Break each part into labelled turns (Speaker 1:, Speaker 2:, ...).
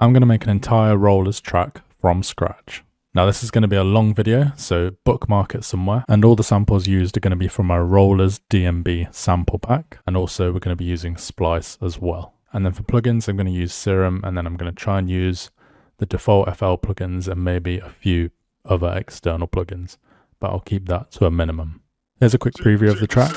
Speaker 1: I'm going to make an entire rollers track from scratch. Now this is going to be a long video, so bookmark it somewhere. And all the samples used are going to be from my ROLLERS DNB sample pack. And also we're going to be using Splice as well. And then for plugins, I'm going to use Serum, and then I'm going to try and use the default FL plugins and maybe a few other external plugins, but I'll keep that to a minimum. Here's a quick preview of the track.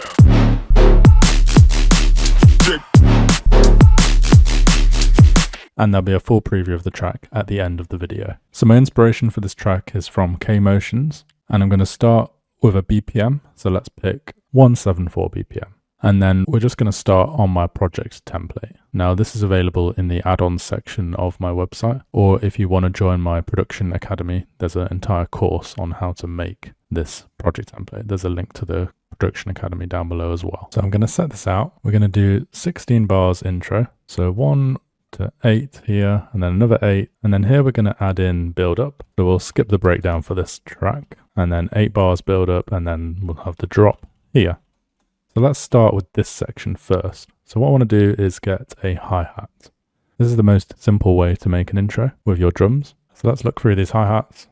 Speaker 1: And there'll be a full preview of the track at the end of the video. So my inspiration for this track is from K MOTIONZ, and I'm going to start with a BPM. So let's pick 174 BPM. And then we're just going to start on my project template. Now this is available in the add-ons section of my website, or if you want to join my production academy, there's an entire course on how to make this project template. There's a link to the production academy down below as well. So I'm going to set this out. We're going to do 16 bars intro. So 1 to 8 here, and then another 8, and then here we're going to add in build up. So we'll skip the breakdown for this track, and then 8 bars build up, and then we'll have the drop here. So let's start with this section first. So what I want to do is get a hi-hat. This is the most simple way to make an intro with your drums. So let's look through these hi-hats.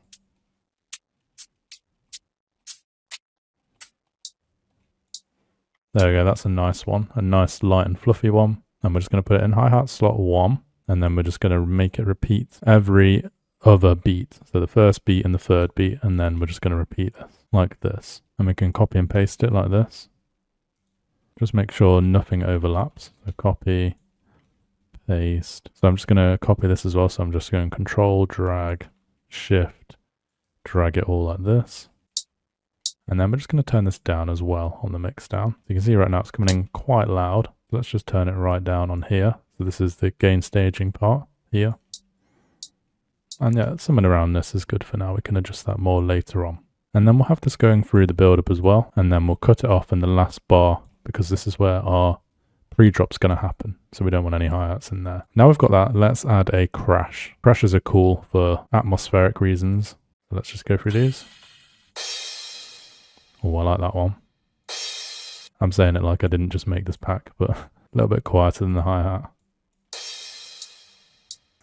Speaker 1: There we go, that's a nice one, a nice light and fluffy one. And we're just going to put it in hi-hat slot 1, and then we're just going to make it repeat every other beat. So the first beat and the third beat, and then we're just going to repeat this like this. And we can copy and paste it like this. Just make sure nothing overlaps. So copy, paste. So I'm just going to copy this as well. So I'm just going Control, drag, Shift, drag it all like this. And then we're just going to turn this down as well on the mix down. You can see right now it's coming in quite loud. Let's just turn it right down on here. So this is the gain staging part here. And yeah, something around this is good for now. We can adjust that more later on. And then we'll have this going through the build up as well. And then we'll cut it off in the last bar, because this is where our pre-drop's going to happen. So we don't want any hi-hats in there. Now we've got that, let's add a crash. Crashes are cool for atmospheric reasons. So let's just go through these. Oh, I like that one. I'm saying it like I didn't just make this pack, but a little bit quieter than the hi-hat.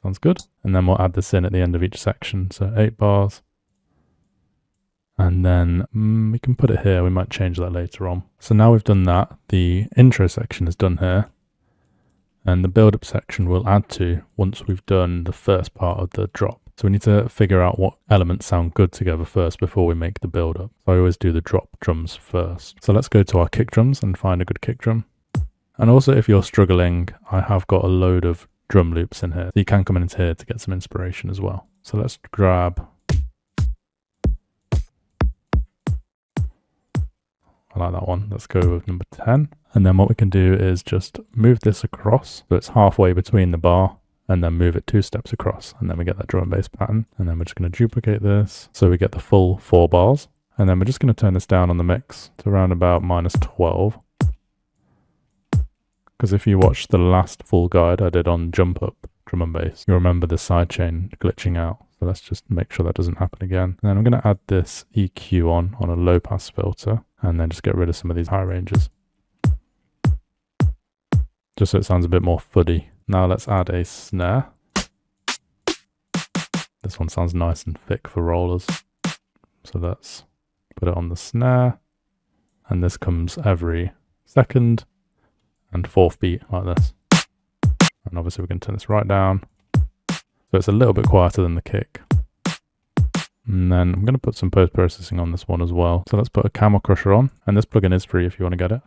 Speaker 1: Sounds good. And then we'll add this in at the end of each section. So 8 bars. And then we can put it here. We might change that later on. So now we've done that. The intro section is done here. And the build-up section we'll add to once we've done the first part of the drop. So we need to figure out what elements sound good together first before we make the build-up. So I always do the drop drums first. So let's go to our kick drums and find a good kick drum. And also if you're struggling, I have got a load of drum loops in here. So you can come into here to get some inspiration as well. So let's grab... I like that one. Let's go with number 10. And then what we can do is just move this across. So it's halfway between the bar, and then move it 2 steps across. And then we get that drum and bass pattern. And then we're just going to duplicate this. So we get the full 4 bars. And then we're just going to turn this down on the mix to around about -12. Because if you watch the last full guide I did on jump up drum and bass, you'll remember the sidechain glitching out. So let's just make sure that doesn't happen again. And then I'm going to add this EQ on a low pass filter, and then just get rid of some of these high ranges. Just so it sounds a bit more fuddy. Now let's add a snare. This one sounds nice and thick for rollers. So let's put it on the snare. And this comes every second and 4th beat like this. And obviously we're going to turn this right down. So it's a little bit quieter than the kick. And then I'm going to put some post-processing on this one as well. So let's put a camel crusher on. And this plugin is free if you want to get it.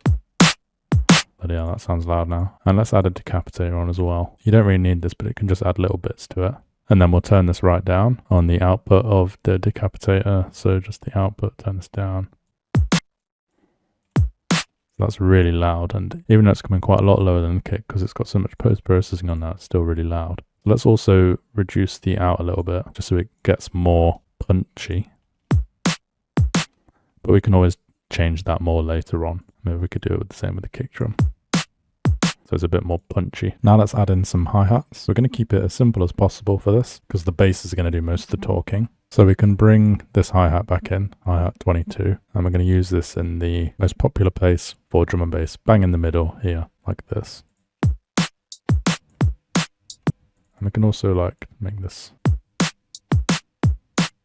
Speaker 1: But yeah, that sounds loud now. And let's add a decapitator on as well. You don't really need this, but it can just add little bits to it. And then we'll turn this right down on the output of the decapitator. So just the output, turn this down. That's really loud. And even though it's coming quite a lot lower than the kick, because it's got so much post-processing on that, it's still really loud. Let's also reduce the out a little bit, just so it gets more punchy. But we can always change that more later on. Maybe we could do it with the same with the kick drum. So it's a bit more punchy. Now let's add in some hi-hats. We're going to keep it as simple as possible for this, because the bass is going to do most of the talking. So we can bring this hi-hat back in, hi-hat 22, and we're going to use this in the most popular place for drum and bass, bang in the middle here, like this. And we can also like make this,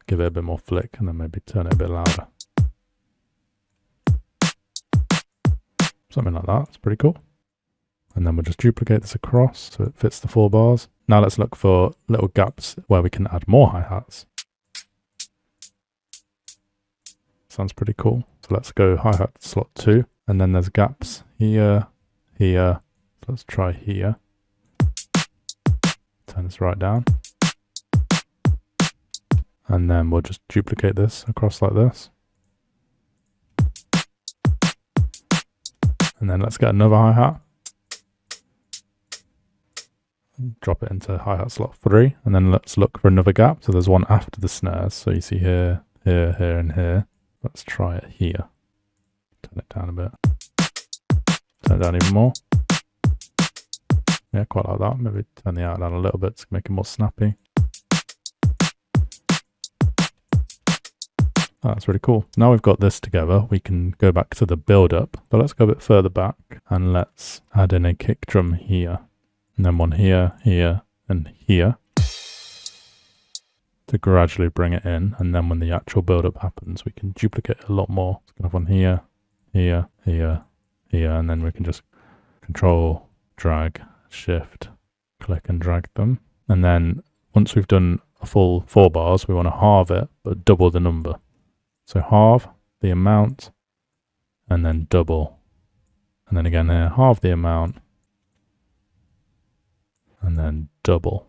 Speaker 1: give it a bit more flick, and then maybe turn it a bit louder. Something like that. It's pretty cool. And then we'll just duplicate this across so it fits the 4 bars. Now let's look for little gaps where we can add more hi-hats. Sounds pretty cool. So let's go hi-hat slot 2, and then there's gaps here, here. So let's try here. Turn this right down. And then we'll just duplicate this across like this. And then let's get another hi-hat. Drop it into hi-hat slot 3, and then let's look for another gap. So there's one after the snares. So you see here, here, here, and here. Let's try it here. Turn it down a bit. Turn it down even more. Yeah, quite like that. Maybe turn the out down a little bit to make it more snappy. Oh, that's really cool. Now we've got this together, we can go back to the build up. So let's go a bit further back and let's add in a kick drum here. And then one here, here, and here. To gradually bring it in. And then when the actual build up happens, we can duplicate it a lot more. So we can have one here, here, here, here, and then we can just control, drag, shift, click and drag them. And then once we've done a full 4 bars, we want to halve it, but double the number. So halve the amount, and then double. And then again here, halve the amount, and then double.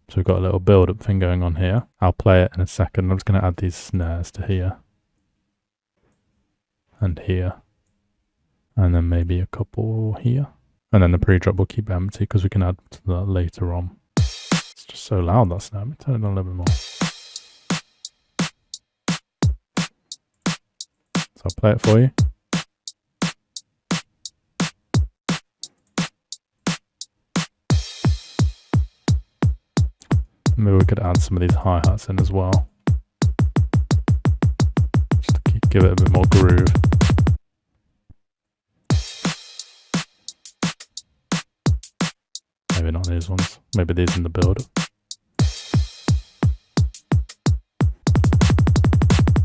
Speaker 1: So we've got a little build-up thing going on here. I'll play it in a second. I'm just going to add these snares to here. And here. And then maybe a couple here. And then the pre-drop will keep empty because we can add to that later on. It's just so loud, that snare. Let me turn it on a little bit more. So I'll play it for you. Maybe we could add some of these hi-hats in as well. Just to give it a bit more groove. Maybe not these ones. Maybe these in the build.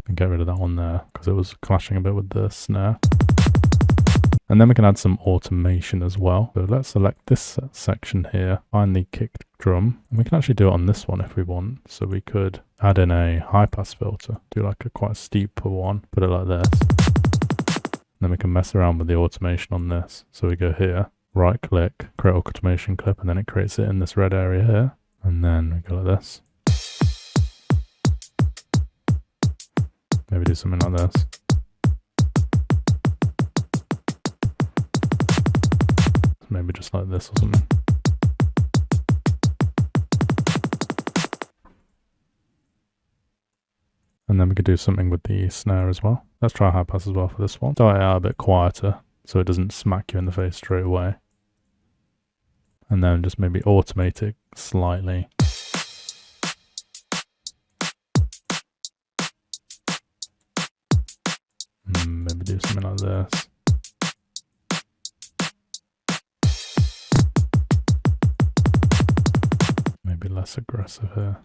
Speaker 1: And get rid of that one there because it was clashing a bit with the snare. And then we can add some automation as well. So let's select this section here, find the kick drum, and we can actually do it on this one if we want. So we could add in a high pass filter, do like a quite steep one, put it like this. And then we can mess around with the automation on this. So we go here, right click, create automation clip, and then it creates it in this red area here. And then we go like this. Maybe do something like this. Maybe just like this or something. And then we could do something with the snare as well. Let's try high pass as well for this one. Start it out a bit quieter so it doesn't smack you in the face straight away. And then just maybe automate it slightly. Maybe do something like this. Maybe less aggressive here.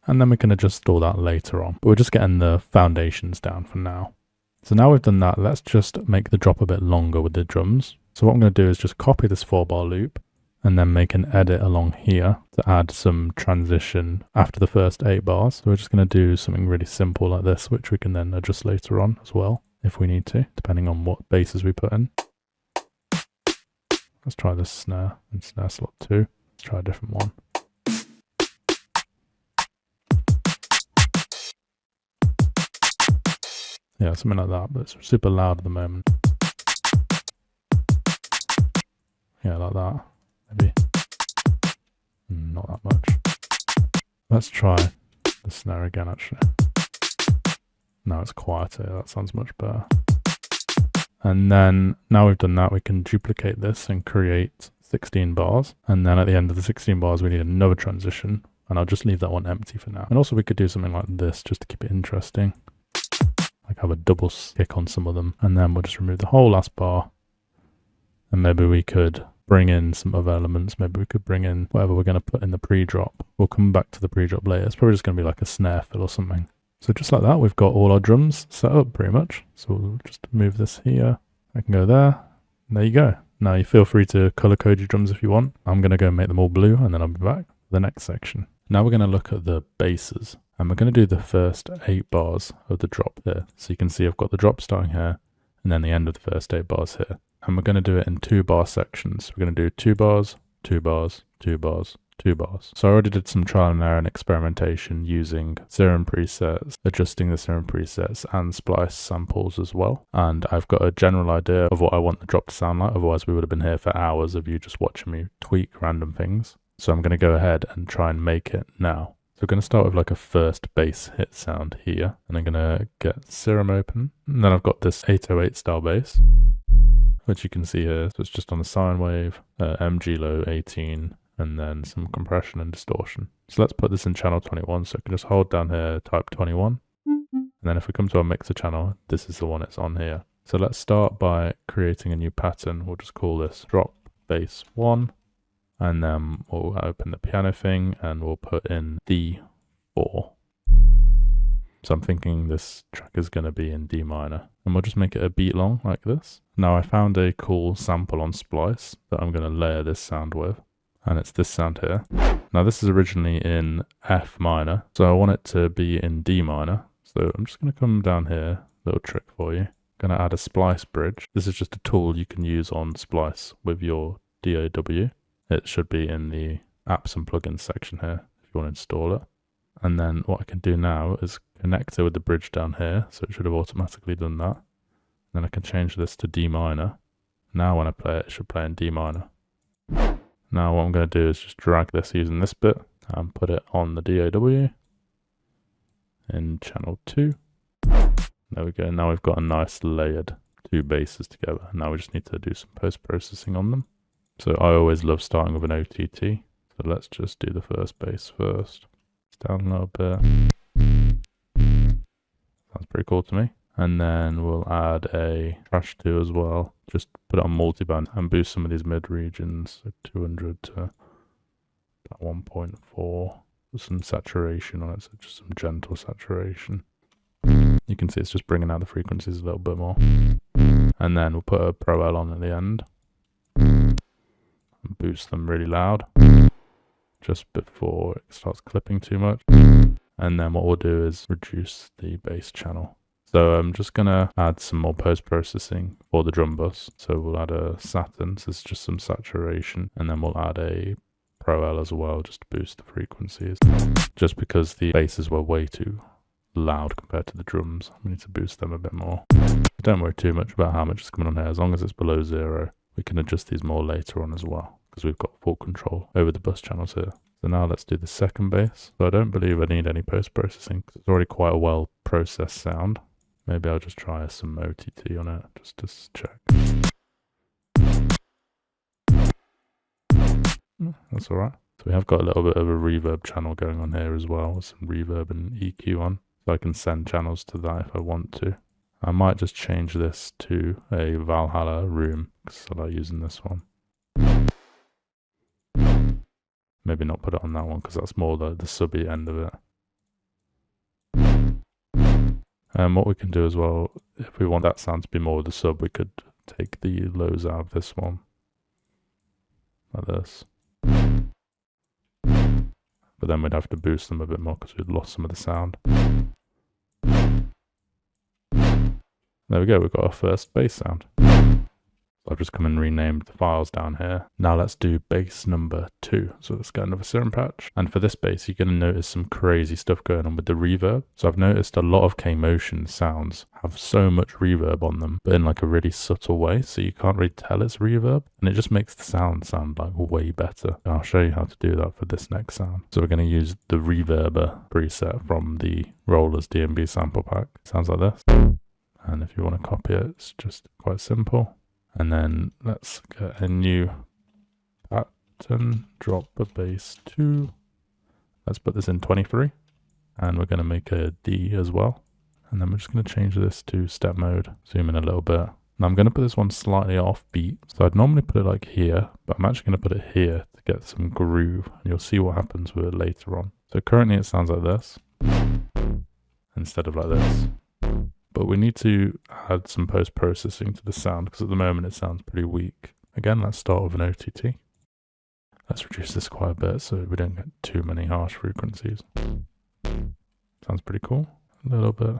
Speaker 1: And then we can adjust all that later on. But we're just getting the foundations down for now. So now we've done that, let's just make the drop a bit longer with the drums. So what I'm going to do is just copy this 4-bar loop and then make an edit along here to add some transition after the first 8 bars. So we're just going to do something really simple like this, which we can then adjust later on as well, if we need to, depending on what basses we put in. Let's try this snare in snare slot 2. Let's try a different one. Yeah, something like that, but it's super loud at the moment. Yeah, like that, maybe. Not that much. Let's try the snare again, actually. Now it's quieter, that sounds much better. And then, now we've done that, we can duplicate this and create 16 bars. And then at the end of the 16 bars, we need another transition. And I'll just leave that one empty for now. And also we could do something like this, just to keep it interesting. Like have a double kick on some of them, and then we'll just remove the whole last bar, and maybe we could bring in some other elements. Maybe we could bring in whatever we're going to put in the pre-drop. We'll come back to the pre-drop later. It's probably just going to be like a snare fill or something. So just like that, we've got all our drums set up pretty much. So we'll just move this here. I can go there. And there you go. Now you feel free to color code your drums if you want. I'm going to go make them all blue and then I'll be back for the next section. Now we're going to look at the basses and we're going to do the first 8 bars of the drop here. So you can see I've got the drop starting here and then the end of the first 8 bars here. And we're going to do it in 2 bar sections. We're going to do 2 bars, 2 bars, 2 bars, 2 bars. So I already did some trial and error and experimentation using serum presets, adjusting the serum presets and splice samples as well. And I've got a general idea of what I want the drop to sound like. Otherwise we would have been here for hours of you just watching me tweak random things. So I'm going to go ahead and try and make it now. So we're going to start with like a first bass hit sound here. And I'm going to get serum open. And then I've got this 808 style bass, which you can see here. So it's just on a sine wave, MG low 18, and then some compression and distortion. So let's put this in channel 21. So I can just hold down here, type 21. And then if we come to our mixer channel, this is the one it's on here. So let's start by creating a new pattern. We'll just call this drop bass 1. And then we'll open the piano thing and we'll put in D4. So I'm thinking this track is going to be in D minor. And we'll just make it a beat long like this. Now I found a cool sample on Splice that I'm going to layer this sound with. And it's this sound here. Now this is originally in F minor. So I want it to be in D minor. So I'm just going to come down here, little trick for you. I'm going to add a Splice bridge. This is just a tool you can use on Splice with your DAW. It should be in the apps and plugins section here if you want to install it. And then what I can do now is connect it with the bridge down here. So it should have automatically done that. Then I can change this to D minor. Now when I play it, it should play in D minor. Now what I'm going to do is just drag this using this bit and put it on the DAW in channel 2. There we go. Now we've got a nice layered 2 basses together. Now we just need to do some post-processing on them. So I always love starting with an OTT. So let's just do the first bass first. It's down a little bit. Sounds pretty cool to me. And then we'll add a trash 2 as well. Just put it on multiband and boost some of these mid regions. So 200 to about 1.4. With some saturation on it, so just some gentle saturation. You can see it's just bringing out the frequencies a little bit more. And then we'll put a Pro L on at the end. And boost them really loud. Just before it starts clipping too much. And then what we'll do is reduce the bass channel. So I'm just going to add some more post-processing for the drum bus. So we'll add a Saturn, so it's just some saturation. And then we'll add a Pro L as well, just to boost the frequencies. Just because the basses were way too loud compared to the drums, we need to boost them a bit more. Don't worry too much about how much is coming on here. As long as it's below 0, we can adjust these more later on as well, because we've got full control over the bus channels here. So now let's do the second bass. So I don't believe I need any post-processing, because it's already quite a well-processed sound. Maybe I'll just try some OTT on it, just to check. That's alright. So we have got a little bit of a reverb channel going on here as well, with some reverb and EQ on. So I can send channels to that if I want to. I might just change this to a Valhalla room, because I like using this one. Maybe not put it on that one, because that's more the subby end of it. And what we can do as well, if we want that sound to be more of the sub, we could take the lows out of this one. Like this. But then we'd have to boost them a bit more because we'd lost some of the sound. There we go, we've got our first bass sound. I've just come and renamed the files down here. Now let's do bass number 2. So let's get another serum patch. And for this bass, you're going to notice some crazy stuff going on with the reverb. So I've noticed a lot of K MOTIONZ sounds have so much reverb on them, but in like a really subtle way. So you can't really tell it's reverb. And it just makes the sound like way better. And I'll show you how to do that for this next sound. So we're going to use the reverber preset from the ROLLERS DNB sample pack. Sounds like this. And if you want to copy it, it's just quite simple. And then let's get a new pattern, drop a bass 2. Let's put this in 23. And we're going to make a D as well. And then we're just going to change this to step mode. Zoom in a little bit. Now I'm going to put this one slightly off beat. So I'd normally put it like here, but I'm actually going to put it here to get some groove. And you'll see what happens with it later on. So currently it sounds like this instead of like this. But we need to add some post-processing to the sound because at the moment it sounds pretty weak. Again, let's start with an OTT. Let's reduce this quite a bit so we don't get too many harsh frequencies. Sounds pretty cool. A little bit.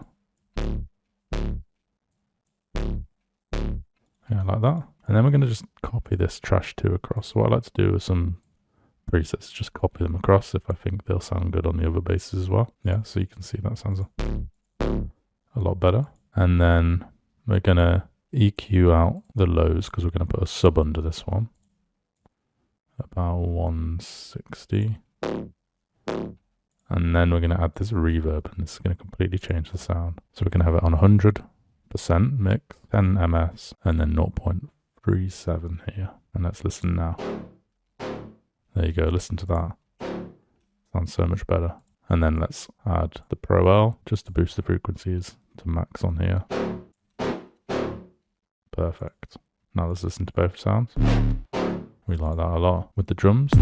Speaker 1: Yeah, like that. And then we're going to just copy this trash 2 across. So what I like to do with some presets is just copy them across if I think they'll sound good on the other basses as well. Yeah, so you can see that sounds a lot better. And then we're going to EQ out the lows because we're going to put a sub under this one. About 160. And then we're going to add this reverb, and this is going to completely change the sound. So we're going to have it on 100% mix, 10 ms, and then 0.37 here. And let's listen now. There you go, listen to that. Sounds so much better. And then let's add the Pro L just to boost the frequencies to max on here. Perfect. Now let's listen to both sounds. We like that a lot. With the drums,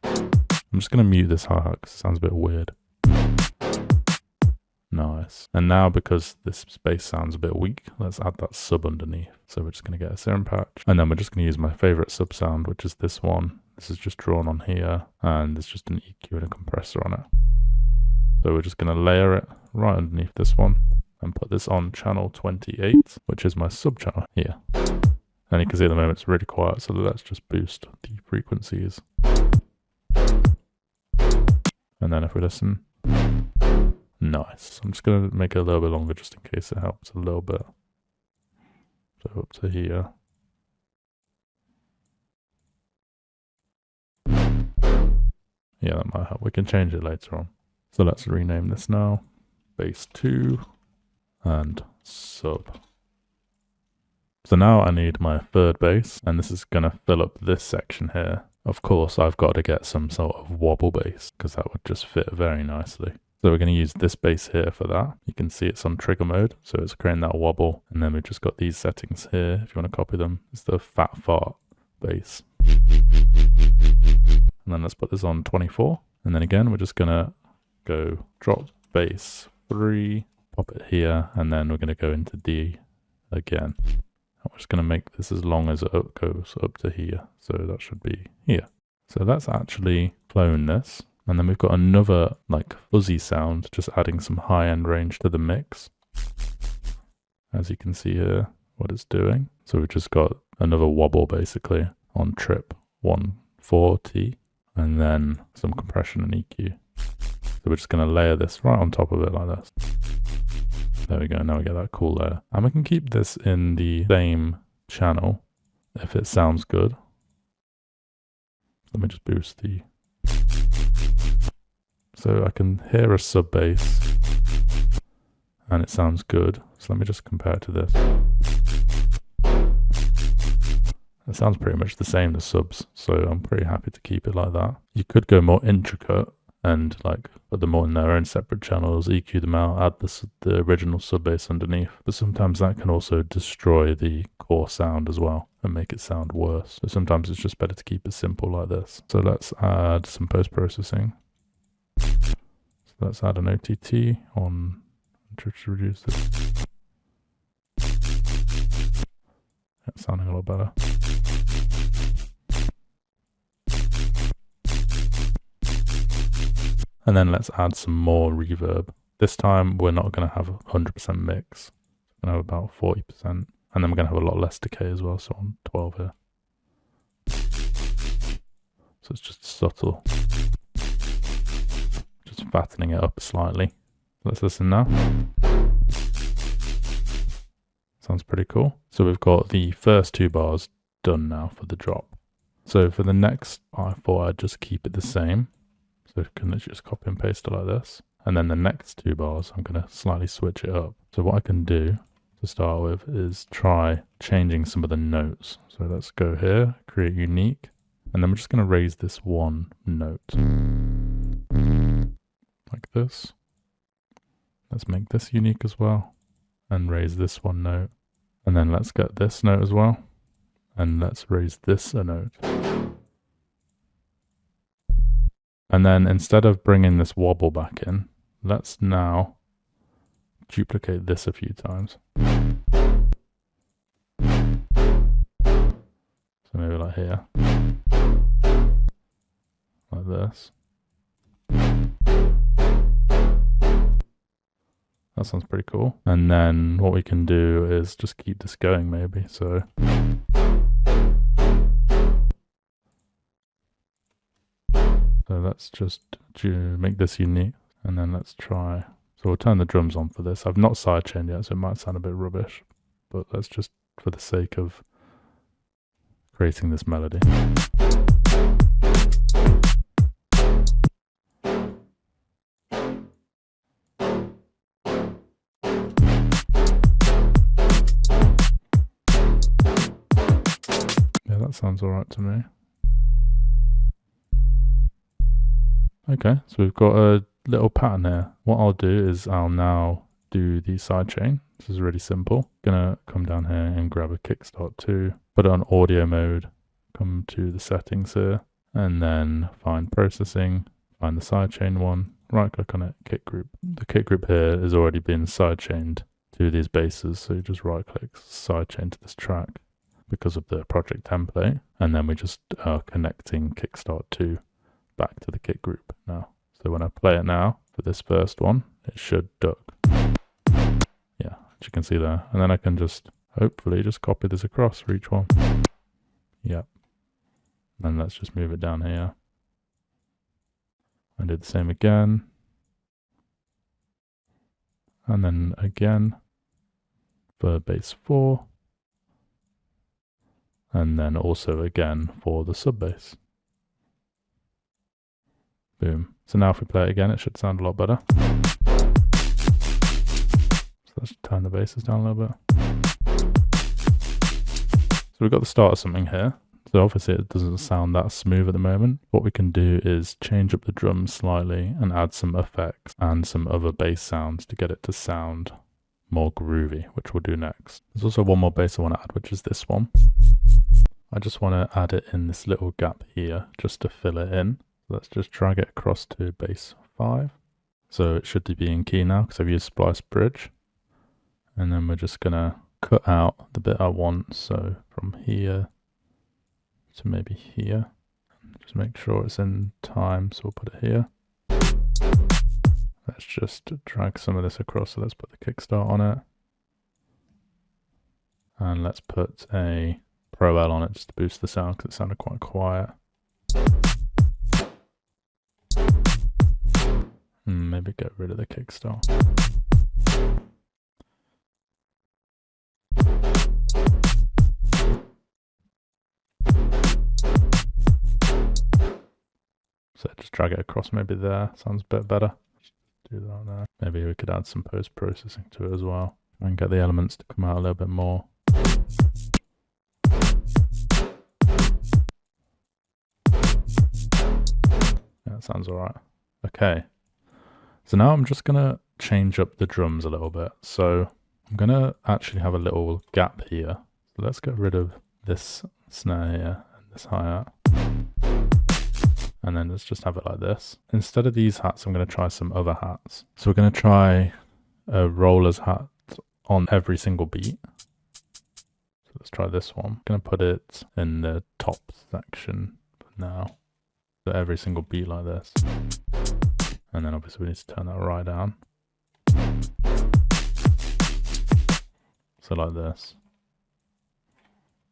Speaker 1: I'm just going to mute this hi-hat because it sounds a bit weird. Nice. And now because this bass sounds a bit weak, let's add that sub underneath. So we're just going to get a serum patch. And then we're just going to use my favorite sub sound, which is this one. This is just drawn on here, and there's just an EQ and a compressor on it. So we're just going to layer it right underneath this one and put this on channel 28, which is my sub channel here. And you can see at the moment it's really quiet, so let's just boost the frequencies. And then if we listen, nice. I'm just going to make it a little bit longer just in case it helps a little bit. So up to here. Yeah, that might help. We can change it later on. So let's rename this now. Bass 2 and sub. So now I need my third bass, and this is going to fill up this section here. Of course, I've got to get some sort of wobble bass because that would just fit very nicely. So we're going to use this bass here for that. You can see it's on trigger mode, so it's creating that wobble. And then we've just got these settings here. If you want to copy them, it's the fat fart bass. And then let's put this on 24. And then again, we're just going to go drop bass 3, pop it here, and then we're going to go into D again. I'm just going to make this as long as it goes up to here. So that should be here. So let's actually clone this. And then we've got another like fuzzy sound, just adding some high-end range to the mix. As you can see here, what it's doing. So we've just got another wobble basically on trip 140, and then some compression and EQ. So we're just going to layer this right on top of it like this. There we go, now we get that cool layer. And we can keep this in the same channel if it sounds good. Let me just boost the... So I can hear a sub bass and it sounds good. So let me just compare it to this. It sounds pretty much the same as subs, so I'm pretty happy to keep it like that. You could go more intricate and like put them all in their own separate channels, EQ them out, add the original sub bass underneath. But sometimes that can also destroy the core sound as well and make it sound worse. So sometimes it's just better to keep it simple like this. So let's add some post-processing. So let's add an OTT on, to reduce this. That's sounding a lot better. And then let's add some more reverb. This time we're not going to have 100% mix. We're going to have about 40%. And then we're going to have a lot less decay as well, so on 12 here. So it's just subtle. Just fattening it up slightly. Let's listen now. Sounds pretty cool. So we've got the first 2 bars done now for the drop. So for the next, I thought I'd just keep it the same. So you can literally just copy and paste it like this. And then the next 2 bars, I'm going to slightly switch it up. So what I can do to start with is try changing some of the notes. So let's go here, create unique. And then we're just going to raise this one note. Like this. Let's make this unique as well. And raise this one note. And And then let's get this note as well. And let's raise this a note. And then instead of bringing this wobble back in, let's now duplicate this a few times. So maybe like here. Like this. That sounds pretty cool. And then what we can do is just keep this going maybe. So let's just make this unique. And then let's try. So we'll turn the drums on for this. I've not sidechained yet, so it might sound a bit rubbish. But let's just, for the sake of creating this melody. Yeah, that sounds alright to me. Okay, so we've got a little pattern here. What I'll do is I'll now do the sidechain. This is really simple. Gonna come down here and grab a kickstart 2, put it on audio mode, come to the settings here, and then find processing, find the sidechain one, right click on it, kit group. The kit group here has already been sidechained to these bases, so you just right click sidechain to this track because of the project template, and then we just are connecting kickstart 2 back to the kit group now. So when I play it now for this first one, it should duck. Yeah, as you can see there. And then I can just hopefully just copy this across for each one. Yep. And let's just move it down here. And do the same again. And then again for bass 4. And then also again for the sub bass. Boom. So now if we play it again, it should sound a lot better. So let's turn the basses down a little bit. So we've got the start of something here. So obviously it doesn't sound that smooth at the moment. What we can do is change up the drums slightly and add some effects and some other bass sounds to get it to sound more groovy, which we'll do next. There's also one more bass I want to add, which is this one. I just want to add it in this little gap here just to fill it in. Let's just drag it across to bass 5. So it should be in key now because I've used splice bridge. And then we're just going to cut out the bit I want. So from here to maybe here. Just make sure it's in time. So we'll put it here. Let's just drag some of this across. So let's put the kickstart on it. And let's put a Pro L on it just to boost the sound because it sounded quite quiet. Maybe get rid of the kickstart. So just drag it across maybe there. Sounds a bit better. Just do that there. Maybe we could add some post-processing to it as well. And get the elements to come out a little bit more. Yeah, that sounds alright. Okay. So now I'm just going to change up the drums a little bit. So I'm going to actually have a little gap here. So let's get rid of this snare here and this hi-hat. And then let's just have it like this. Instead of these hats, I'm going to try some other hats. So we're going to try a roller's hat on every single beat. So let's try this one. I'm going to put it in the top section for now. So every single beat like this. And then obviously we need to turn that right down. So like this.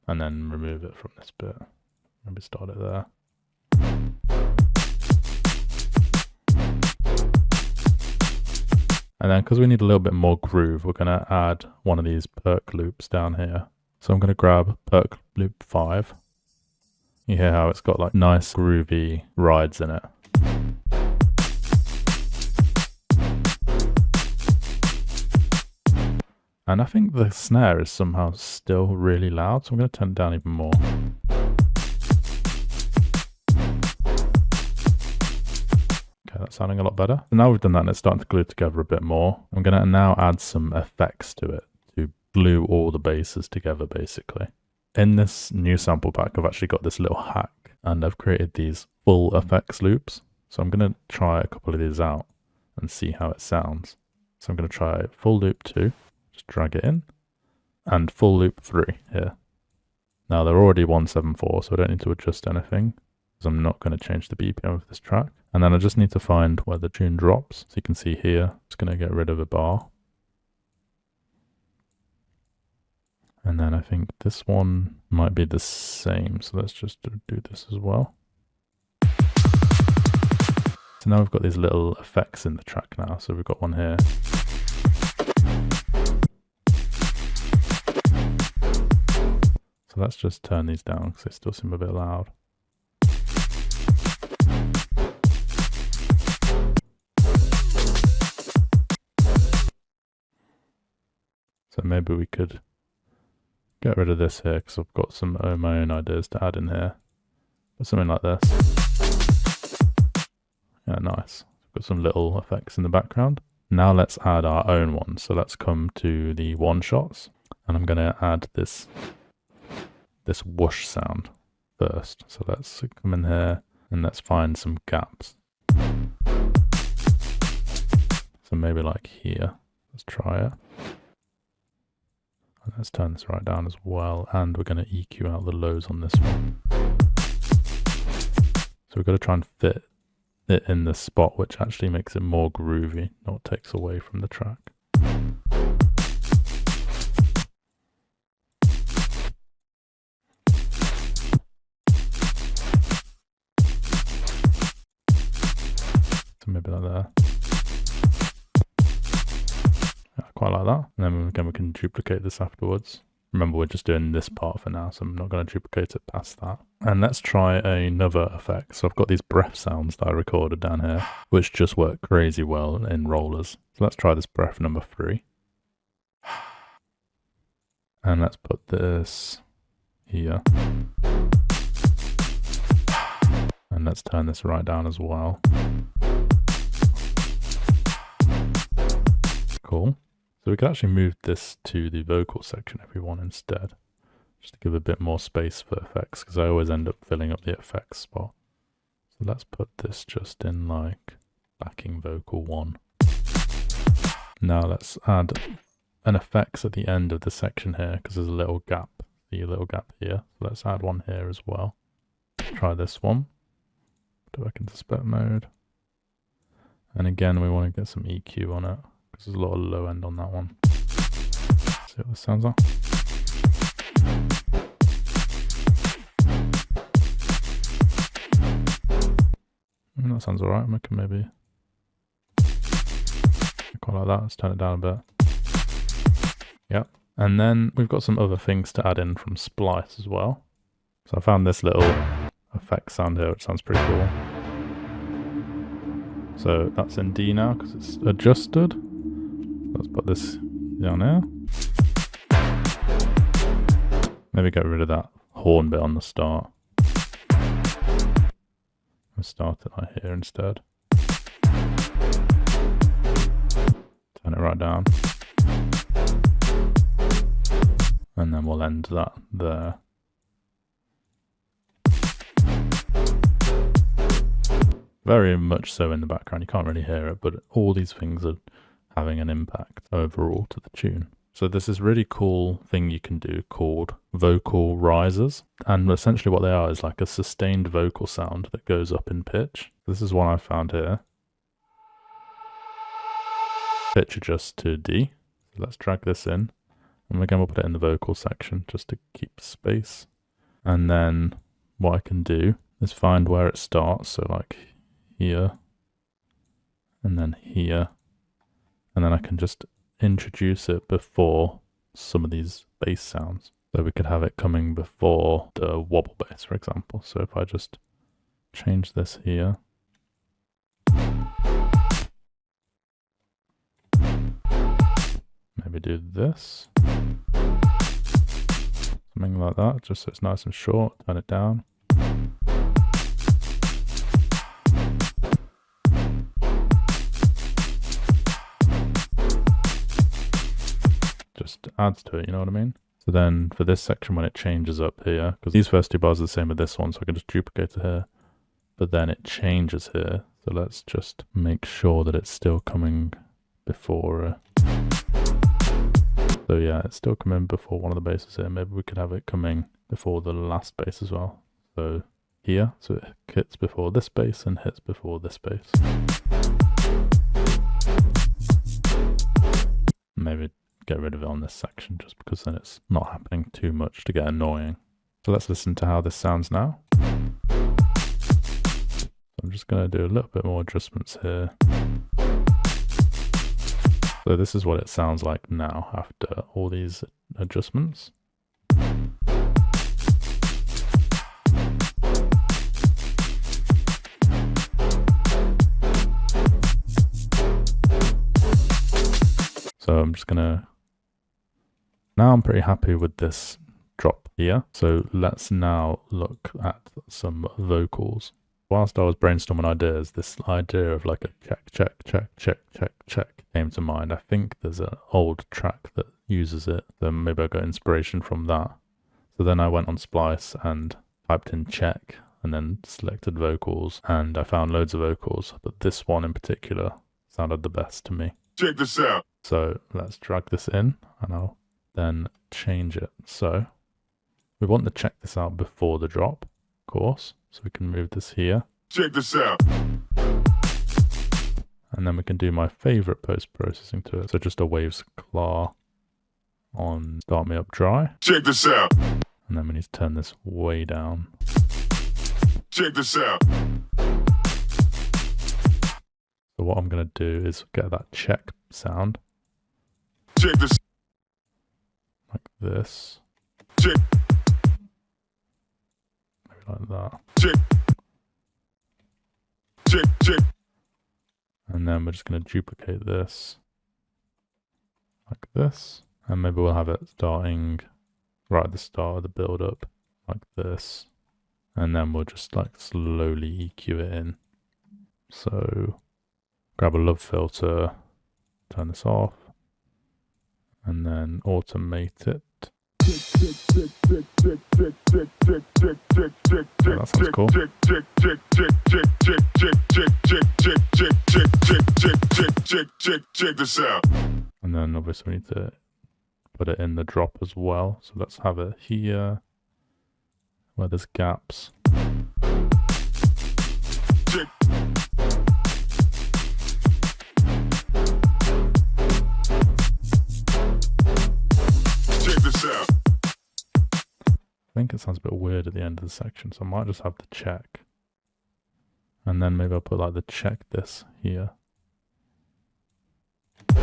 Speaker 1: And then remove it from this bit. Maybe start it there. And then because we need a little bit more groove, we're going to add one of these perk loops down here. So I'm going to grab perk loop 5. You hear how it's got like nice groovy rides in it. And I think the snare is somehow still really loud, so I'm going to turn it down even more. Okay, that's sounding a lot better. So now we've done that and it's starting to glue together a bit more. I'm going to now add some effects to it to glue all the bases together basically. In this new sample pack, I've actually got this little hack and I've created these full effects loops. So I'm going to try a couple of these out and see how it sounds. So I'm going to try full loop 2, just drag it in, and full loop 3 here. Now they're already 174, so I don't need to adjust anything because I'm not going to change the BPM of this track. And then I just need to find where the tune drops. So you can see here, it's going to get rid of a bar. And then I think this one might be the same. So let's just do this as well. So now we've got these little effects in the track now. So we've got one here. So let's just turn these down because they still seem a bit loud. So maybe we could get rid of this here because I've got some of my own ideas to add in here. But something like this. Yeah, nice. We've got some little effects in the background. Now let's add our own one. So let's come to the one shots and I'm going to add this whoosh sound first. So let's come in here and let's find some gaps. So maybe like here. Let's try it. And let's turn this right down as well. And we're going to EQ out the lows on this one. So we've got to try and fit it in the spot, which actually makes it more groovy, not takes away from the track. So maybe like that. Yeah, I quite like that. And then again, we can duplicate this afterwards. Remember, we're just doing this part for now, so I'm not going to duplicate it past that. And let's try another effect. So I've got these breath sounds that I recorded down here, which just work crazy well in rollers. So let's try this breath number 3. And let's put this here. And let's turn this right down as well. Cool. So we can actually move this to the vocal section if we want instead, just to give a bit more space for effects, because I always end up filling up the effects spot. So let's put this just in like backing vocal 1. Now let's add an effects at the end of the section here, because there's a little gap, here. So let's add one here as well. Try this one. Put it back into spec mode. And again, we want to get some EQ on it. There's a lot of low end on that one. See what this sounds like. That sounds alright. I can maybe quite like that. Let's turn it down a bit. Yep. And then we've got some other things to add in from Splice as well. So I found this little effect sound here, which sounds pretty cool. So that's in D now because it's adjusted. Let's put this down here. Maybe get rid of that horn bit on the start. We'll start it like here instead. Turn it right down. And then we'll end that there. Very much so in the background, you can't really hear it, but all these things are having an impact overall to the tune. So there's this really cool thing you can do called vocal risers, and essentially what they are is like a sustained vocal sound that goes up in pitch. This is one I found here. Pitch adjust to D. So let's drag this in, and again we'll put it in the vocal section just to keep space. And then what I can do is find where it starts, so like here, and then here. And then I can just introduce it before some of these bass sounds. So we could have it coming before the wobble bass, for example. So if I just change this here. Maybe do this. Something like that, just so it's nice and short. Turn it down. Just adds to it, you know what I mean? So then for this section, when it changes up here, because these first two bars are the same with this one, so I can just duplicate it here, but then it changes here. So let's just make sure that it's still coming before. So yeah, it's still coming before one of the bases here. Maybe we could have it coming before the last base as well. So here, so it hits before this base and hits before this base. Maybe get rid of it on this section just because then it's not happening too much to get annoying. So let's listen to how this sounds now. I'm just going to do a little bit more adjustments here. So this is what it sounds like now after all these adjustments. So I'm just gonna, now I'm pretty happy with this drop here. So let's now look at some vocals. Whilst I was brainstorming ideas, this idea of like a check, check, check, check, check, check came to mind. I think there's an old track that uses it, so maybe I got inspiration from that. So then I went on Splice and typed in check and then selected vocals, and I found loads of vocals, but this one in particular sounded the best to me.
Speaker 2: Check this out.
Speaker 1: So let's drag this in and I'll then change it. So we want to check this out before the drop, of course. So we can move this here.
Speaker 2: Check this out.
Speaker 1: And then we can do my favorite post-processing to it. So just a waves claw on start me up dry.
Speaker 2: Check this out.
Speaker 1: And then we need to turn this way down.
Speaker 2: Check this out.
Speaker 1: So what I'm going to do is get that check sound.
Speaker 2: Check this.
Speaker 1: Like this.
Speaker 2: Check.
Speaker 1: Maybe like that.
Speaker 2: Check. Check, check.
Speaker 1: And then we're just going to duplicate this. Like this. And maybe we'll have it starting right at the start of the build up. Like this. And then we'll just like slowly EQ it in. So grab a love filter, turn this off, and then automate it. That sounds cool.
Speaker 2: Check this out.
Speaker 1: And then obviously we need to put it in the drop as well. So let's have it here where there's gaps.
Speaker 2: Check.
Speaker 1: I think it sounds a bit weird at the end of the section, so I might just have the check. And then maybe I'll put like the check this here.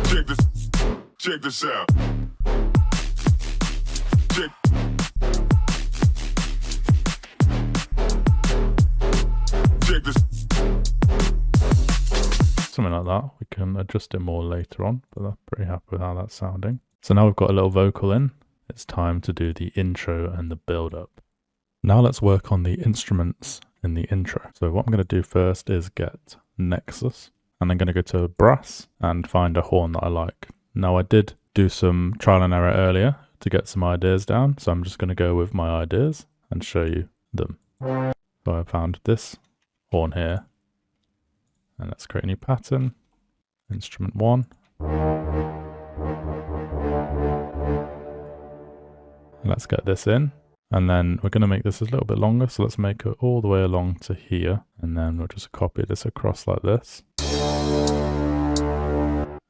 Speaker 2: Check this out. Check. Check this.
Speaker 1: Something like that. We can adjust it more later on, but I'm pretty happy with how that's sounding. So now we've got a little vocal in. It's time to do the intro and the build up. Now let's work on the instruments in the intro. So what I'm going to do first is get Nexus, and I'm going to go to brass and find a horn that I like. Now I did do some trial and error earlier to get some ideas down, so I'm just going to go with my ideas and show you them. So I found this horn here, and let's create a new pattern. Instrument 1. Let's get this in, and then we're going to make this a little bit longer, so let's make it all the way along to here, and then we'll just copy this across like this.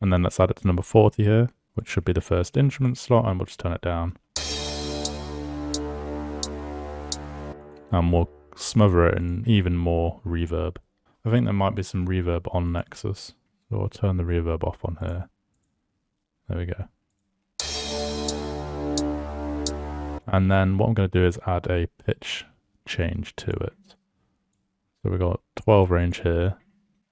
Speaker 1: And then let's add it to number 40 here, which should be the first instrument slot, and we'll just turn it down. And we'll smother it in even more reverb. I think there might be some reverb on Nexus, so I'll turn the reverb off on here. There we go. And then what I'm going to do is add a pitch change to it. So we've got 12 range here,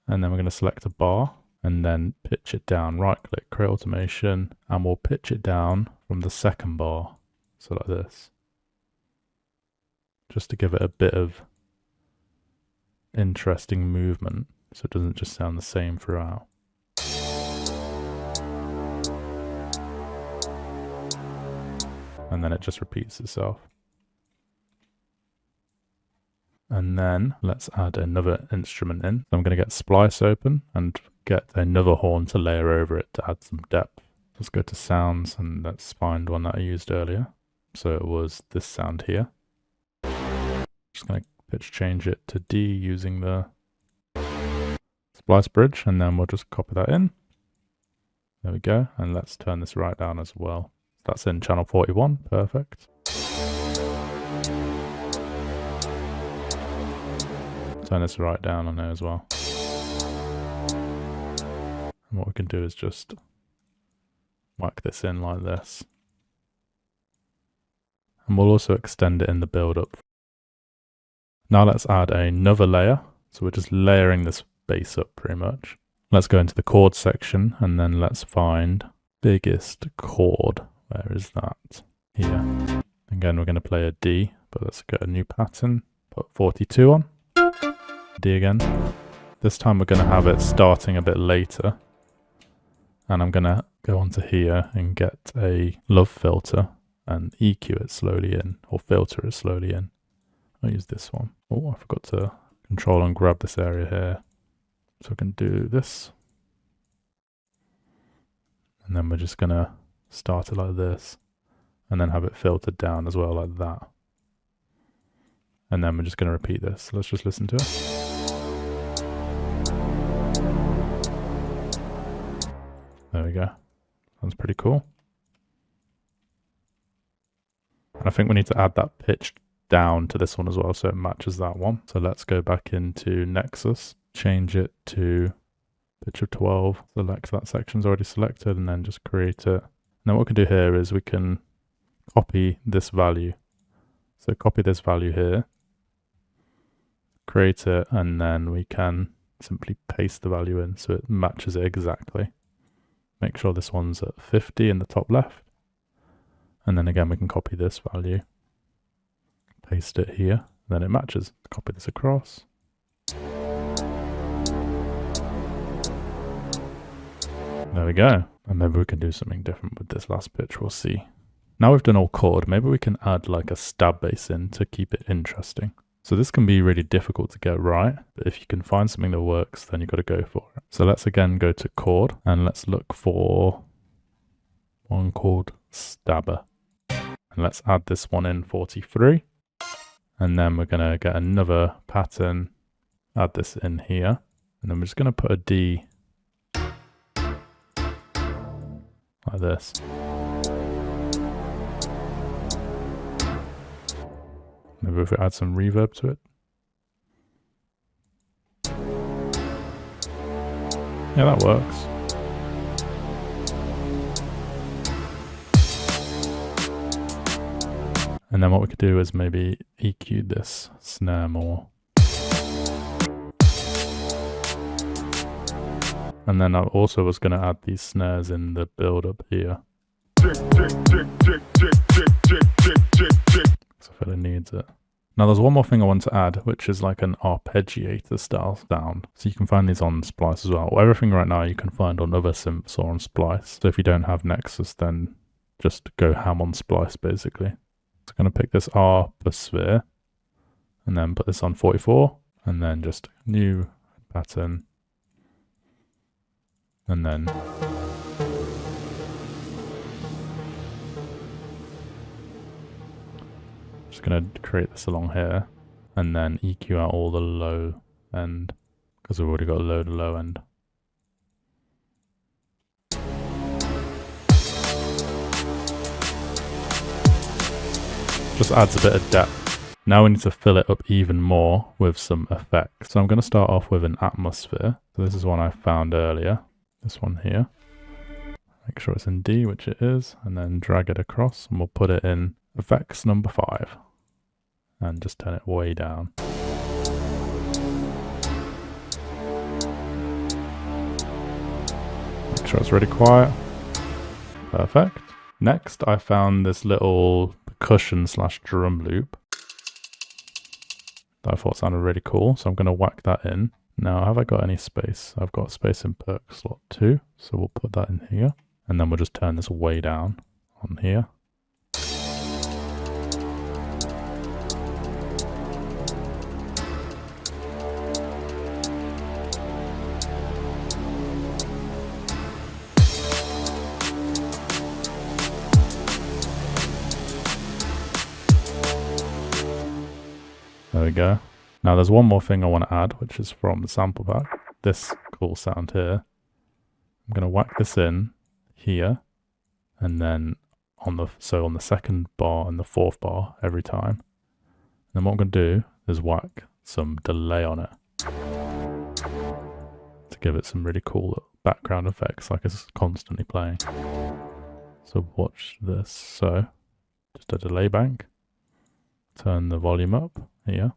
Speaker 1: and then we're going to select a bar and then pitch it down. Right click, create automation, and we'll pitch it down from the second bar. So like this. Just to give it a bit of interesting movement so it doesn't just sound the same throughout. and then it just repeats itself. And then let's add another instrument in. So I'm going to get splice open and get another horn to layer over it to add some depth. Let's go to sounds and let's find one that I used earlier. So it was this sound here. Just going to pitch change it to D using the splice bridge, and then we'll just copy that in. There we go. And let's turn this right down as well. That's in channel 41. Perfect. Turn this right down on there as well. And what we can do is just whack this in like this. And we'll also extend it in the build up. Now let's add another layer. So we're just layering this bass up pretty much. Let's go into the chord section and then let's find biggest chord. Where is that? Here. Again, we're going to play a D, but let's get a new pattern. Put 42 on. D again. This time we're going to have it starting a bit later. And I'm going to go onto here and get a love filter and EQ it slowly in, or filter it slowly in. I'll use this one. Oh, I forgot to control and grab this area here. So I can do this. And then we're just going to start it like this. And then have it filtered down as well like that. And then we're just going to repeat this. Let's just listen to it. There we go. Sounds pretty cool. And I think we need to add that pitch down to this one as well so it matches that one. So let's go back into Nexus, change it to pitch of 12, select that section's already selected, and then just create it. And then what we can do here is we can copy this value. So copy this value here, create it, and then we can simply paste the value in so it matches it exactly. Make sure this one's at 50 in the top left. And then again, we can copy this value, paste it here, then it matches. Copy this across. There we go. And maybe we can do something different with this last pitch, we'll see. Now we've done all chord, maybe we can add like a stab bass in to keep it interesting. So this can be really difficult to get right, but if you can find something that works, then you've got to go for it. So let's again go to chord and let's look for one called stabber. And let's add this one in 43. And then we're going to get another pattern, add this in here. And then we're just going to put a D like this. Maybe if we add some reverb to it. Yeah, that works. And then what we could do is maybe EQ this snare more. And then I also was going to add these snares in the build up here. So I feel it needs it. Now there's one more thing I want to add, which is like an arpeggiator style sound. So you can find these on Splice as well. Everything right now you can find on other synths or on Splice. So if you don't have Nexus, then just go ham on Splice basically. So I'm going to pick this R per sphere and then put this on 44 and then just new pattern and then just going to create this along here and then EQ out all the low end because we've already got a load of low end. Just adds a bit of depth. Now we need to fill it up even more with some effects. So I'm going to start off with an atmosphere. So this is one I found earlier. This one here. Make sure it's in D, which it is, and then drag it across and we'll put it in effects number 5. And just turn it way down. Make sure it's really quiet. Perfect. Next, I found this little percussion / drum loop that I thought sounded really cool. So I'm going to whack that in. Now, have I got any space? I've got space in perk slot 2. So we'll put that in here. And then we'll just turn this way down on here. we go. Now there's one more thing I want to add, which is from the sample pack. This cool sound here. I'm going to whack this in here, and then on the second bar and the fourth bar every time. And then what I'm going to do is whack some delay on it to give it some really cool background effects, like it's constantly playing. So watch this. So just a delay bank. Turn the volume up here.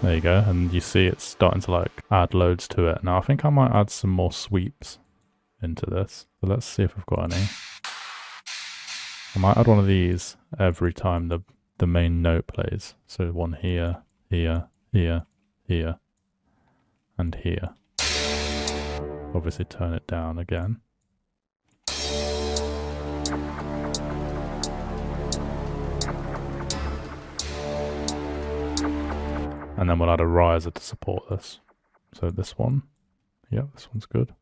Speaker 1: There you go, and you see it's starting to like add loads to it. Now I think I might add some more sweeps into this. So let's see if we've got any. I might add one of these every time the main note plays. So one here, here, here, here, and here. Obviously turn it down again. And then we'll add a riser to support this. So this one, yeah, this one's good.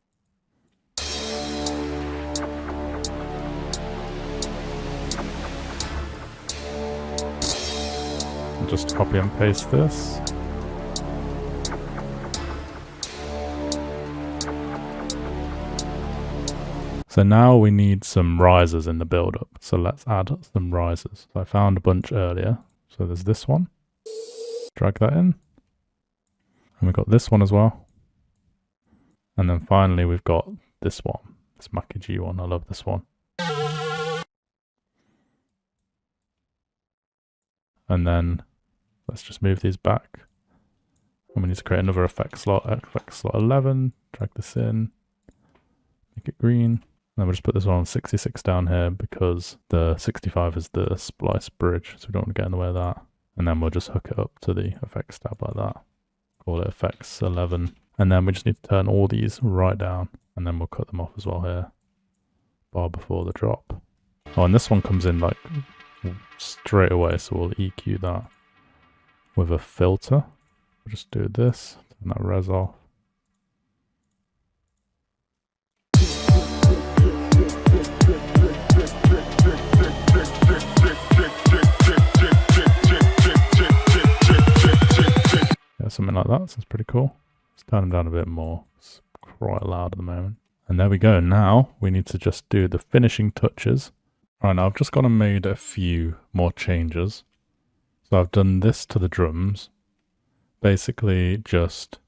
Speaker 1: And just copy and paste this. So now we need some risers in the build-up. So let's add some risers. So I found a bunch earlier. So there's this one. Drag that in. And we've got this one as well. And then finally we've got this one. This Mackie G one. I love this one. And then let's just move these back. And we need to create another effect slot 11. Drag this in. Make it green. And then we'll just put this one on 66 down here because the 65 is the splice bridge. So we don't want to get in the way of that. And then we'll just hook it up to the effects tab like that. Call it effects 11. And then we just need to turn all these right down. And then we'll cut them off as well here. Bar before the drop. Oh, and this one comes in like straight away. So we'll EQ that with a filter. We'll just do this. Turn that res off. Something like that, so it's pretty cool. Let's turn them down a bit more. It's quite loud at the moment. And there we go. Now we need to just do the finishing touches. Right, now I've just gone and made a few more changes. So I've done this to the drums. Basically just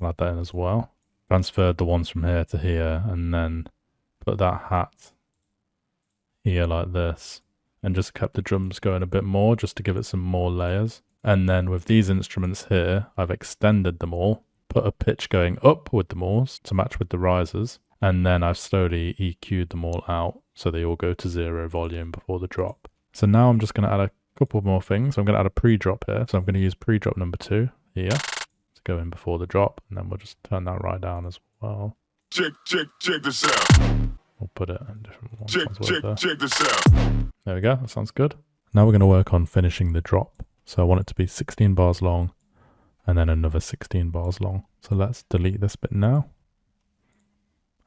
Speaker 1: add that in as well. Transferred the ones from here to here and then put that hat here like this. And just kept the drums going a bit more just to give it some more layers. And then with these instruments here, I've extended them all, put a pitch going up with them all to match with the risers, and then I've slowly EQ'd them all out so they all go to 0 volume before the drop. So now I'm just going to add a couple more things. I'm going to add a pre-drop here, so I'm going to use pre-drop number 2 here to go in before the drop, and then we'll just turn that right down as well.
Speaker 2: Check this out.
Speaker 1: We'll put it in different ones.
Speaker 2: Check this out.
Speaker 1: There we go, that sounds good. Now we're going to work on finishing the drop. So I want it to be 16 bars long and then another 16 bars long. So let's delete this bit now.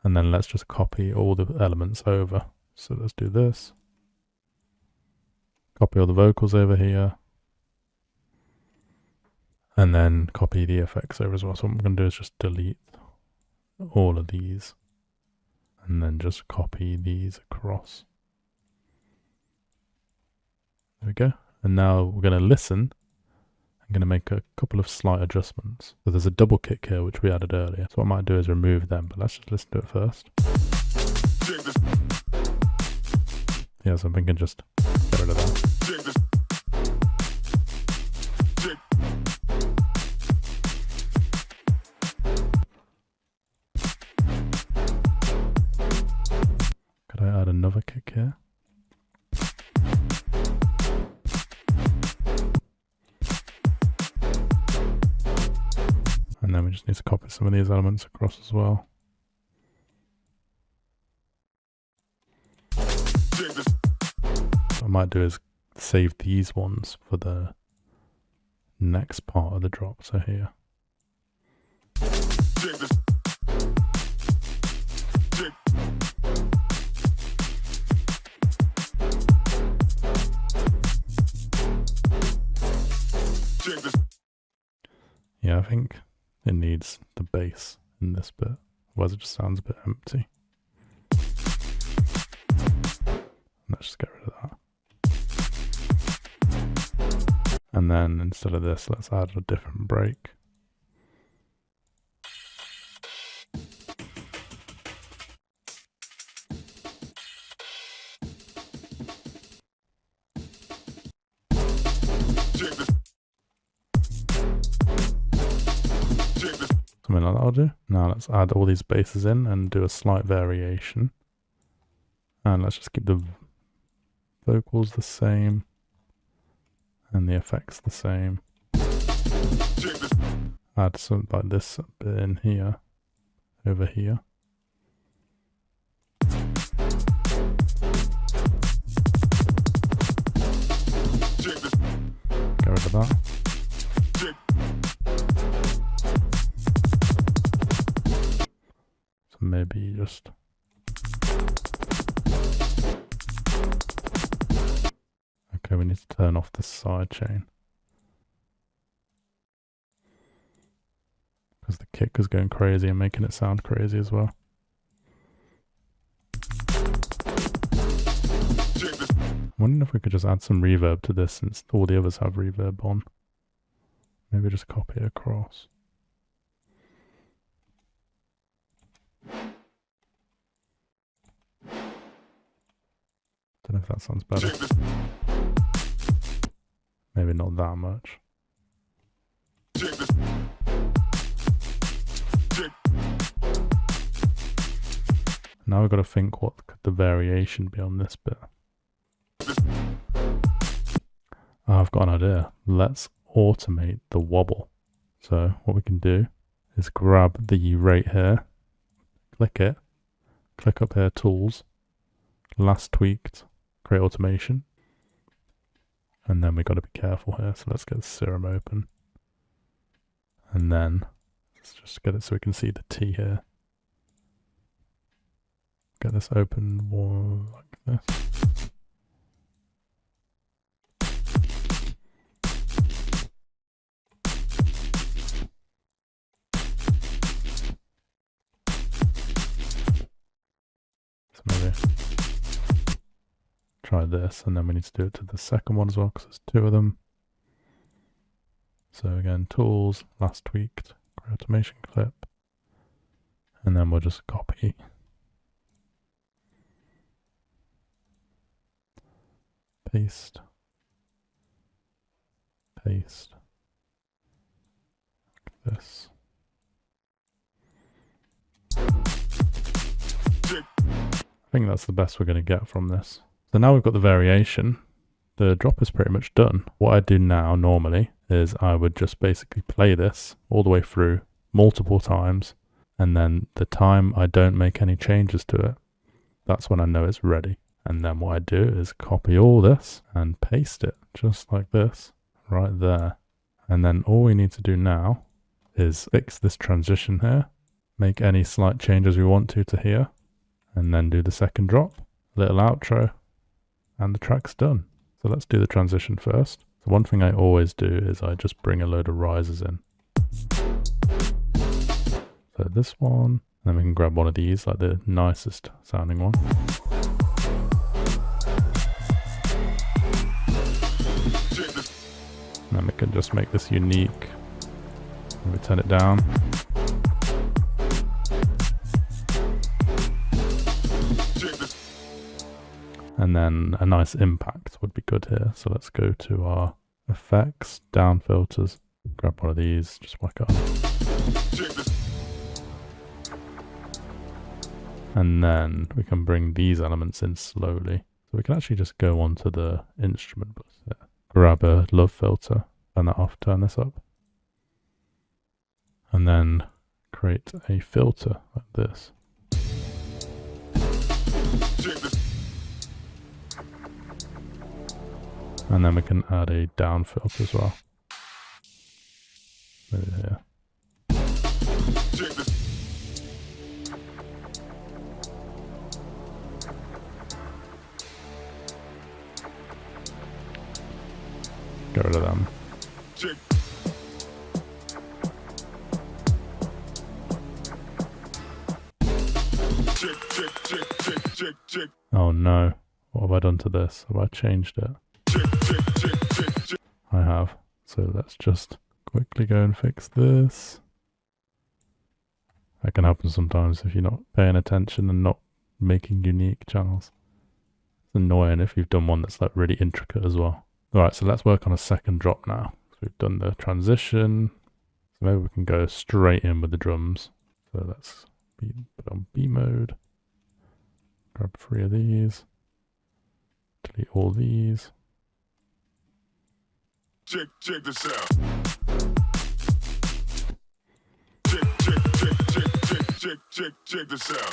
Speaker 1: And then let's just copy all the elements over. So let's do this. Copy all the vocals over here. And then copy the effects over as well. So what I'm going to do is just delete all of these. And then just copy these across. There we go. And now we're going to listen. I'm going to make a couple of slight adjustments. So there's a double kick here, which we added earlier. So what I might do is remove them, but let's just listen to it first. Yeah, so I'm thinking just get rid of that. Could I add another kick here? And then we just need to copy some of these elements across as well. I might do is save these ones for the next part of the drop. So here.
Speaker 2: Check this. Check. Check this.
Speaker 1: Yeah, I think it needs the bass in this bit. Otherwise it just sounds a bit empty. Let's just get rid of that. And then instead of this, let's add a different break.
Speaker 2: Check this. Check this.
Speaker 1: Something like that I'll do. Now let's add all these basses in and do a slight variation. And let's just keep the vocals the same and the effects the same.
Speaker 2: Check this.
Speaker 1: Add something like this bit in here, over here.
Speaker 2: Check this.
Speaker 1: Get rid of that.
Speaker 2: Check.
Speaker 1: So maybe just okay, we need to turn off the sidechain because the kick is going crazy and making it sound crazy as well.
Speaker 2: Check this.
Speaker 1: I'm wondering if we could just add some reverb to this since all the others have reverb on. Maybe just copy it across. Don't know if that sounds better.
Speaker 2: Check this.
Speaker 1: Maybe not that much.
Speaker 2: Check this. Check.
Speaker 1: Now we've got to think what could the variation be on this bit. Oh, I've got an idea. Let's automate the wobble. So what we can do is grab the rate here, click it, click up here, tools, last tweaked, create automation. And then we've got to be careful here. So let's get the serum open. And then let's just get it so we can see the T here. Get this open more like this. So maybe try this, and then we need to do it to the second one as well because there's two of them. So again, tools, last tweaked, create automation clip, and then we'll just copy. Paste. Paste. Like this.
Speaker 2: Check.
Speaker 1: I think that's the best we're going to get from this. So now we've got the variation. The drop is pretty much done. What I do now normally is I would just basically play this all the way through multiple times, and then the time I don't make any changes to it, that's when I know it's ready. And then what I do is copy all this and paste it just like this right there. And then all we need to do now is fix this transition here, make any slight changes we want to here, and then do the second drop, little outro, and the track's done. So let's do the transition first. So one thing I always do is I just bring a load of risers in. So this one, then we can grab one of these, like the nicest sounding one. And then we can just make this unique. We turn it down. And then a nice impact would be good here. So let's go to our effects, down filters, grab one of these, just whack it on. And then we can bring these elements in slowly. So we can actually just go onto the instrument bus here. Grab a love filter, turn that off, turn this up. And then create a filter like this. And then we can add a down filter as well. Maybe here.
Speaker 2: Check this.
Speaker 1: Get rid of them.
Speaker 2: Check. Check.
Speaker 1: Oh no. What have I done to this? Have I changed it?
Speaker 2: Check.
Speaker 1: I have. So let's just quickly go and fix this. That can happen sometimes if you're not paying attention and not making unique channels. It's annoying if you've done one that's like really intricate as well. Alright, so let's work on a second drop now. So we've done the transition. So maybe we can go straight in with the drums. So let's put it on B mode. Grab 3 of these. Delete all these.
Speaker 2: Check this out. Check this out. Check this out.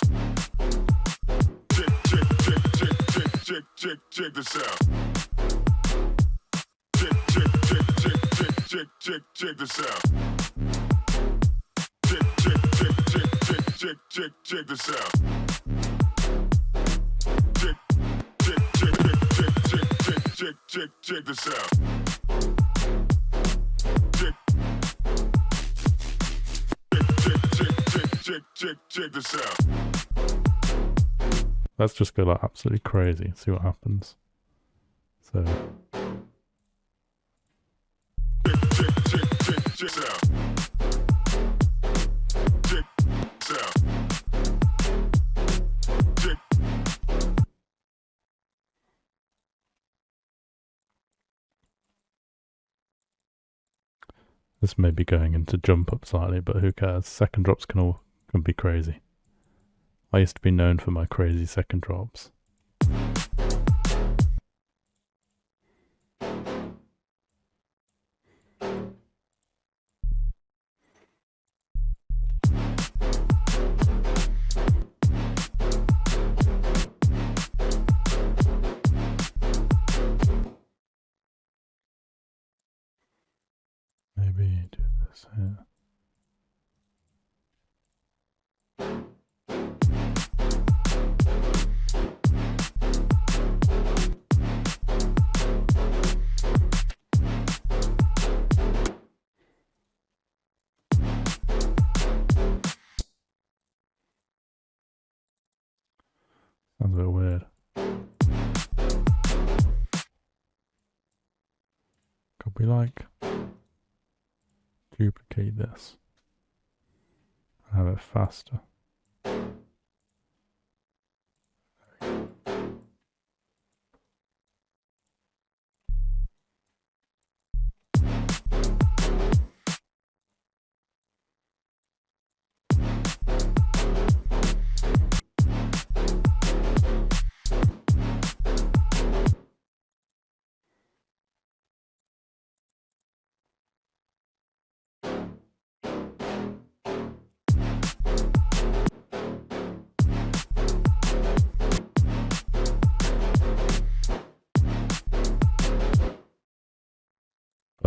Speaker 2: Check this out. Check this out. Check this out. Check this out.
Speaker 1: Let's just go like absolutely crazy, see what happens. So
Speaker 2: Check this out. Check this out.
Speaker 1: this may be going into jump up slightly, but who cares? Second drops can be crazy. I used to be known for my crazy second drops. Maybe do this here. Sounds a bit weird. Could we like duplicate this and have it faster?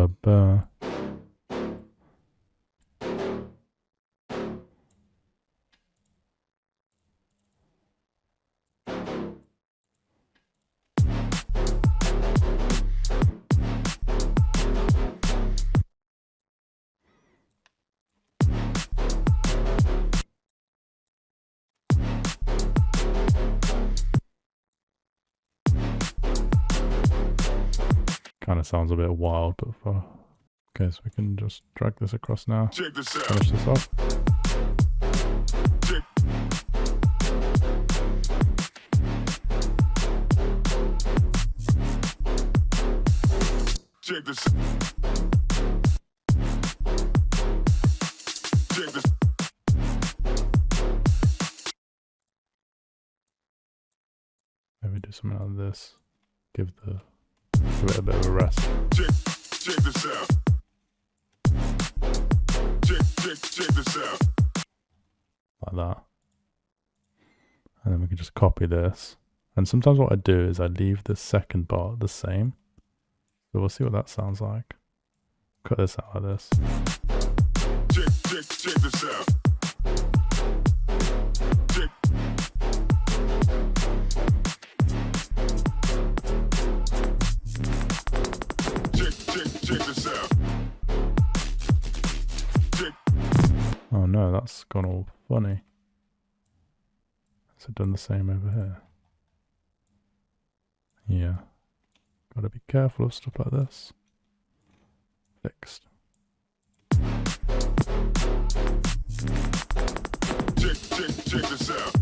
Speaker 1: Ba-ba. Kind of sounds a bit wild, but okay, so we can just drag this across now.
Speaker 2: Check this out.
Speaker 1: Finish this off.
Speaker 2: Check this.
Speaker 1: Maybe do something like this. Give it a bit of a rest.
Speaker 2: Check this out. Check this out.
Speaker 1: Like that. And then we can just copy this. And sometimes what I do is I leave the second part the same. So we'll see what that sounds like. Cut this out of this.
Speaker 2: Check this out. Check. Check this out. Check.
Speaker 1: Oh no, that's gone all funny. Has it done the same over here? Yeah. Gotta be careful of stuff like this. Fixed.
Speaker 2: Check this out.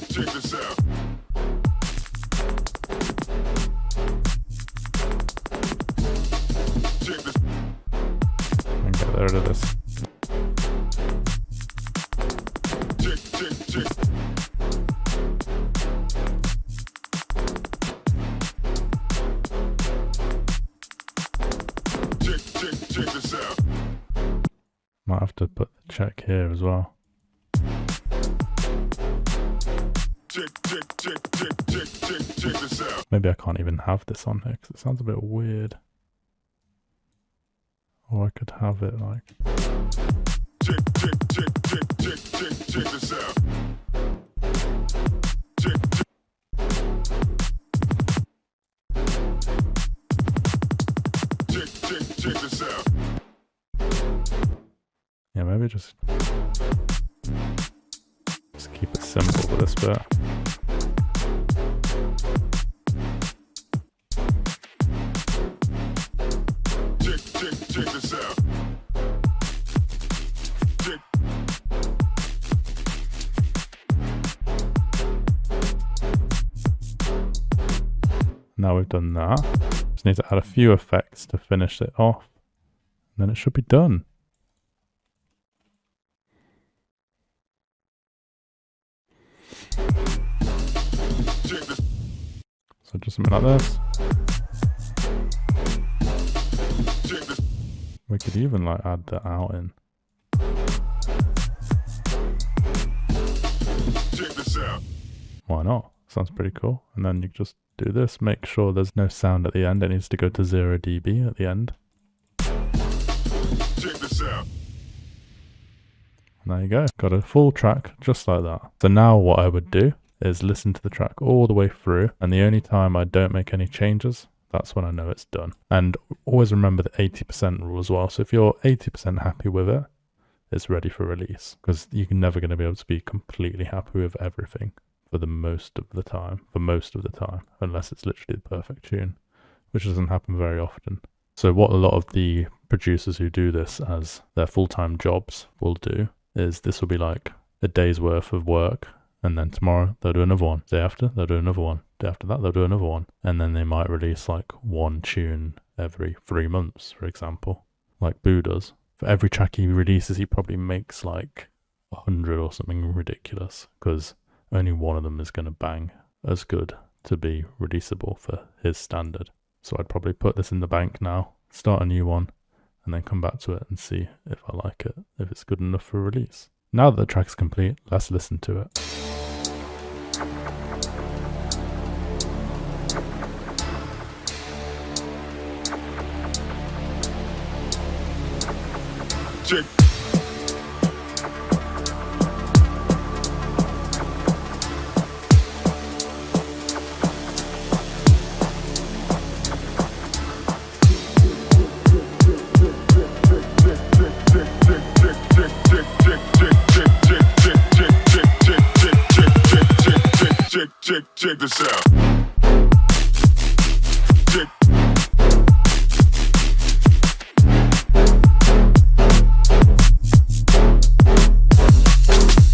Speaker 2: Check this out. Check this.
Speaker 1: And get rid of this.
Speaker 2: Check. Check this out.
Speaker 1: Might have to put the check here as well.
Speaker 2: Check this out.
Speaker 1: Maybe I can't even have this on here because it sounds a bit weird. Or I could have it like...
Speaker 2: Check this out. Check this out.
Speaker 1: Yeah, maybe just keep it simple for this bit.
Speaker 2: Check this out. Check.
Speaker 1: Now we've done that. Just need to add a few effects to finish it off. And then it should be done. So just something like this. We could even like add the out in.
Speaker 2: Check this out.
Speaker 1: Why not? Sounds pretty cool. And then you just do this. Make sure there's no sound at the end. It needs to go to 0 dB at the end.
Speaker 2: Check this out.
Speaker 1: And there you go. Got a full track just like that. So now what I would do is listen to the track all the way through. And the only time I don't make any changes, that's when I know it's done. And always remember the 80% rule as well. So if you're 80% happy with it, it's ready for release. Because you're never going to be able to be completely happy with everything for the most of the time. Unless it's literally the perfect tune, which doesn't happen very often. So what a lot of the producers who do this as their full-time jobs will do is this will be like a day's worth of work. And then tomorrow they'll do another one. Day after they'll do another one. Day after that they'll do another one. And then they might release like one tune every 3 months, for example, like Boo does. For every track he releases, he probably makes like 100 or something ridiculous, because only one of them is going to bang as good to be releasable for his standard. So I'd probably put this in the bank now, start a new one, and then come back to it and see if I like it, if it's good enough for release. Now that the track's complete, let's listen to it.
Speaker 2: Check. Check this out. Check.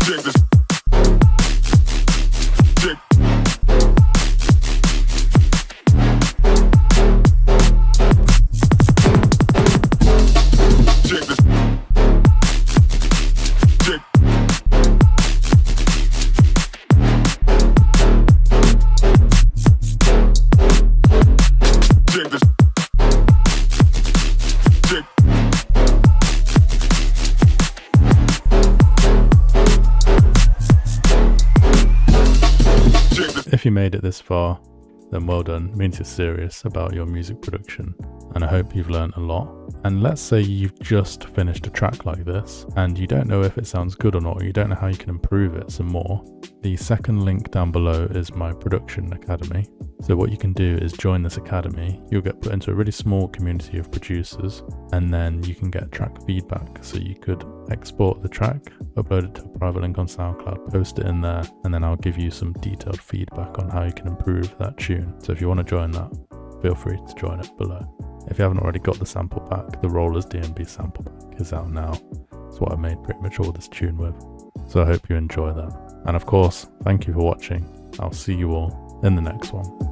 Speaker 2: Check this. Check. Check this. Check.
Speaker 1: If you made it this far, then well done. It means you're serious about your music production, and I hope you've learned a lot. And let's say you've just finished a track like this and you don't know if it sounds good or not, or you don't know how you can improve it some more. The second link down below is my production academy. So what you can do is join this academy. You'll get put into a really small community of producers, and then you can get track feedback. So you could export the track, upload it to a private link on SoundCloud, post it in there, and then I'll give you some detailed feedback on how you can improve that tune. So if you want to join that, feel free to join it below. If you haven't already got the sample pack, the Rollers DNB sample pack is out now. It's what I made pretty much all this tune with. So I hope you enjoy that. And of course, thank you for watching. I'll see you all in the next one.